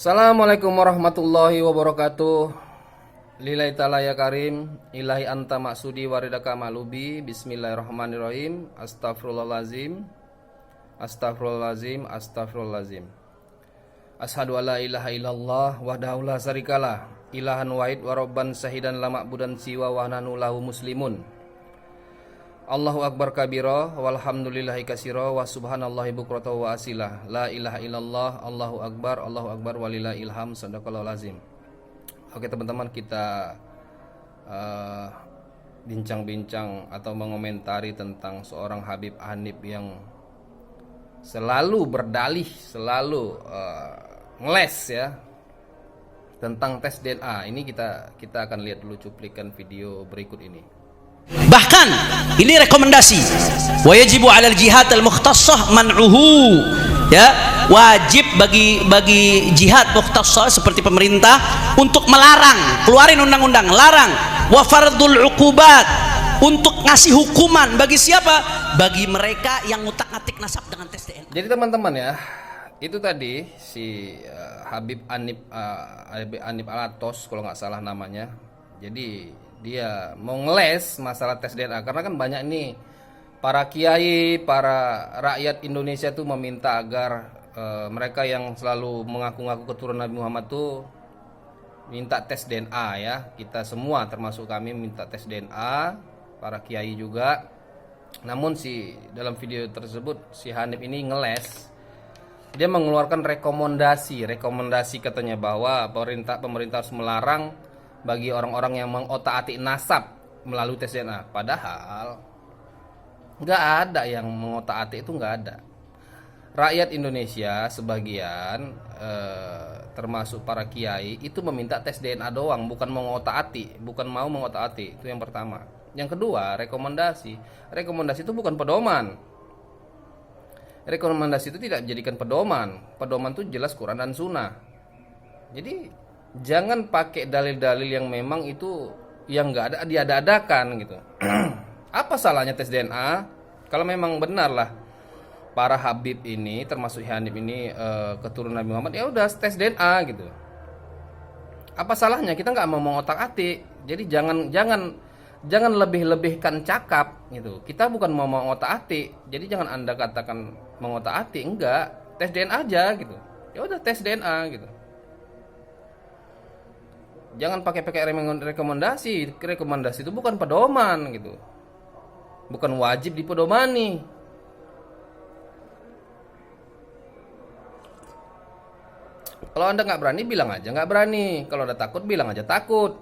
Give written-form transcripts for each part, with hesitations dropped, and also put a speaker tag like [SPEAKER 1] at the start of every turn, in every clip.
[SPEAKER 1] Assalamualaikum warahmatullahi wabarakatuh. Lillahi ta'ala ya karim, ilahi anta maksudi waridaka malubi. Bismillahirrahmanirrahim. Astaghfirullahalazim. Astaghfirullahalazim. Astaghfirullahalazim. Ashadu alla ilaha illallah wahdahu la syarikalah, ilahan wahid wa rabban syahidan la ma'budan siwa wa nahnu lahu muslimun. Allahu akbar kabira walhamdulillahi katsira wa subhanallahi bukrata wa asila. La ilaha illallah, Allahu akbar walillahil ilham. Shadaqallahul azim. Oke teman-teman, kita bincang-bincang atau mengomentari tentang seorang Habib Hanif yang selalu berdalih, selalu ngeles ya tentang tes DNA. Ini kita akan lihat dulu cuplikan video berikut ini.
[SPEAKER 2] Bahkan ini rekomendasi, wa yajibu 'alal jihad al-mukhtassah man'uhu, ya, wajib bagi jihad mukhtassah seperti pemerintah untuk melarang, keluarin undang-undang larang, wa fardul uqubat, untuk ngasih hukuman bagi siapa? Bagi mereka yang ngutak-ngatik nasab dengan tes DNA.
[SPEAKER 1] Jadi teman-teman ya, itu tadi si Habib Hanif Alatos kalau nggak salah namanya. Jadi dia mau ngeles masalah tes DNA karena kan banyak nih para kiai, para rakyat Indonesia tuh meminta agar mereka yang selalu mengaku-ngaku keturunan Nabi Muhammad tuh minta tes DNA ya. Kita semua termasuk kami minta tes DNA, para kiai juga. Namun dalam video tersebut si Hanif ini ngeles. Dia mengeluarkan rekomendasi katanya bahwa pemerintah harus melarang bagi orang-orang yang mengotak-atik nasab melalui tes DNA. Padahal nggak ada yang mengotak-atik, itu nggak ada. Rakyat Indonesia sebagian termasuk para kiai itu meminta tes DNA doang, bukan mau mengotak-atik. Itu yang pertama. Yang kedua, rekomendasi itu bukan pedoman. Rekomendasi itu tidak dijadikan pedoman. Pedoman itu jelas Quran dan Sunnah. Jadi jangan pakai dalil-dalil yang memang itu yang nggak ada, diada-adakan gitu. Apa salahnya tes DNA? Kalau memang benar lah para Habib ini, termasuk Hanif ini keturunan Nabi Muhammad, ya udah tes DNA gitu. Apa salahnya? Kita nggak mau mengotak-atik. Jadi jangan lebih-lebihkan cakap gitu. Kita bukan mau mengotak-atik. Jadi jangan Anda katakan mengotak-atik, enggak. Tes DNA aja gitu. Ya udah tes DNA gitu. Jangan pakai rekomendasi. Rekomendasi itu bukan pedoman gitu. Bukan wajib dipedomani. Kalau Anda nggak berani, bilang aja nggak berani. Kalau Anda takut, bilang aja takut.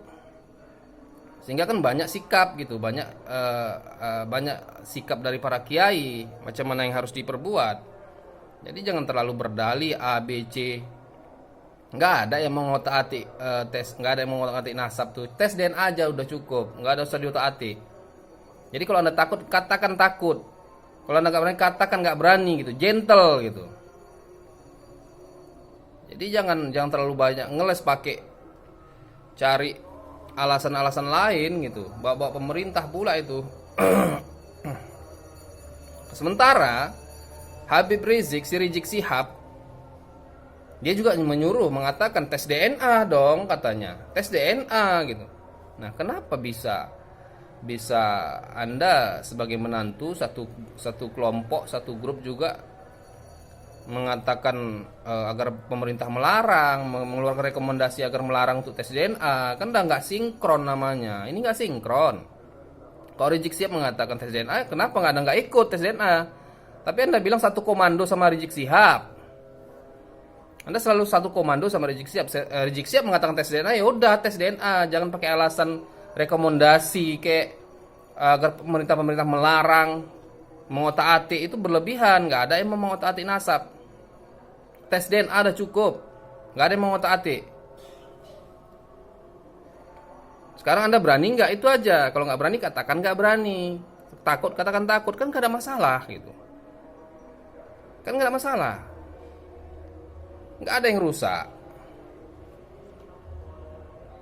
[SPEAKER 1] Sehingga kan banyak sikap gitu, banyak sikap dari para kiai macam mana yang harus diperbuat. Jadi jangan terlalu berdalih A, B, C. Nggak ada yang mengotak-atik nggak ada yang mengotak-atik nasab tuh. Tes DNA aja udah cukup, nggak ada usah diotak-atik. Jadi kalau Anda takut, katakan takut. Kalau Anda nggak berani, katakan nggak berani gitu, gentle gitu. Jadi jangan terlalu banyak ngeles, pakai cari alasan-alasan lain gitu, bawa pemerintah pula itu. Sementara Habib Rizik Syihab, dia juga menyuruh, mengatakan tes DNA dong katanya, tes DNA gitu. Nah, kenapa bisa Anda sebagai menantu satu kelompok, satu grup juga mengatakan agar pemerintah melarang, mengeluarkan rekomendasi agar melarang untuk tes DNA? Kan udah nggak sinkron namanya. Ini nggak sinkron. Kalau Rizik Syihab mengatakan tes DNA, kenapa nggak ikut tes DNA? Tapi Anda bilang satu komando sama Rizik Syihab. Anda selalu satu komando sama Rizik Syihab. Rizik Syihab mengatakan tes DNA, ya udah tes DNA. Jangan pakai alasan rekomendasi kayak agar pemerintah melarang, mengotak-atik. Itu berlebihan. Nggak ada yang mau mengotak-atik nasab. Tes DNA udah cukup. Nggak ada yang mengotak-atik. Sekarang Anda berani nggak? Itu aja. Kalau nggak berani, katakan nggak berani. Takut, katakan takut. Kan nggak ada masalah gitu. Kan nggak ada masalah. Nggak ada yang rusak.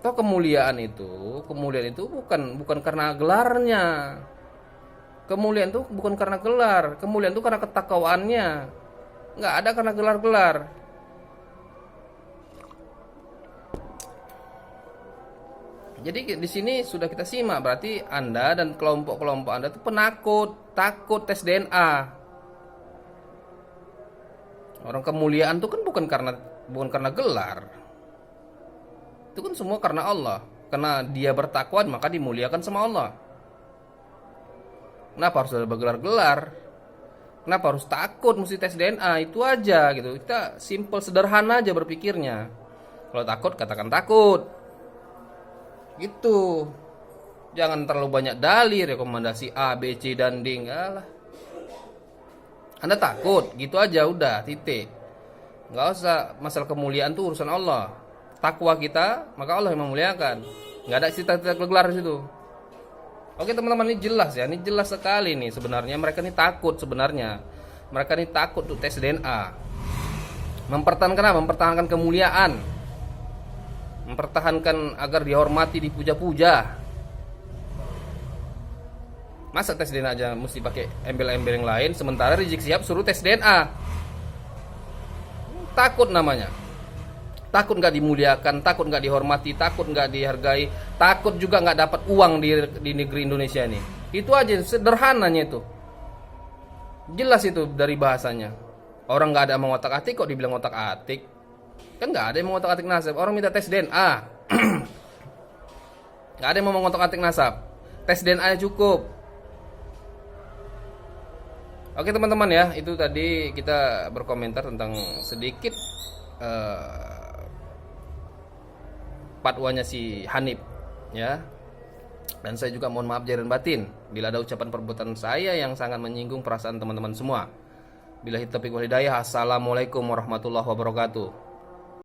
[SPEAKER 1] Toh kemuliaan itu bukan karena gelarnya. Kemuliaan itu bukan karena gelar. Kemuliaan itu karena ketakwaannya. Nggak ada karena gelar-gelar. Jadi di sini sudah kita simak, berarti Anda dan kelompok-kelompok Anda itu penakut, takut tes DNA. Orang kemuliaan itu kan bukan karena gelar. Itu kan semua karena Allah. Karena dia bertakwa maka dimuliakan sama Allah. Kenapa harus ada bergelar-gelar? Kenapa harus takut mesti tes DNA? Itu aja gitu. Kita simple sederhana aja berpikirnya. Kalau takut katakan takut. Gitu. Jangan terlalu banyak dalih, rekomendasi A, B, C dan D. Enggak lah. Anda takut, gitu aja udah, titik. Nggak usah, masalah kemuliaan tuh urusan Allah. Takwa kita, maka Allah yang memuliakan. Nggak ada cita-cita gelar di situ. Oke teman-teman, ini jelas ya, ini jelas sekali nih sebenarnya mereka ini takut sebenarnya. Mereka ini takut tuh tes DNA. Mempertahankan kemuliaan. Mempertahankan agar dihormati, dipuja-puja. Masa tes DNA aja mesti pakai embel-embel yang lain, sementara Rizik Syihab suruh tes DNA. Takut namanya. Takut nggak dimuliakan, takut nggak dihormati, takut nggak dihargai, takut juga nggak dapat uang di negeri Indonesia ini. Itu aja sederhananya itu. Jelas itu dari bahasanya. Orang nggak ada yang mengotak-atik kok dibilang otak-atik. Kan nggak ada yang mengotak-atik nasab. Orang minta tes DNA. Nggak ada yang mau mengotak-atik nasab. Tes DNA cukup. Oke teman-teman ya, itu tadi kita berkomentar tentang sedikit fatwanya si Hanif ya. Dan saya juga mohon maaf zahir dan batin bila ada ucapan perbuatan saya yang sangat menyinggung perasaan teman-teman semua. Billahi taufiq wal hidayah. Assalamualaikum warahmatullahi wabarakatuh.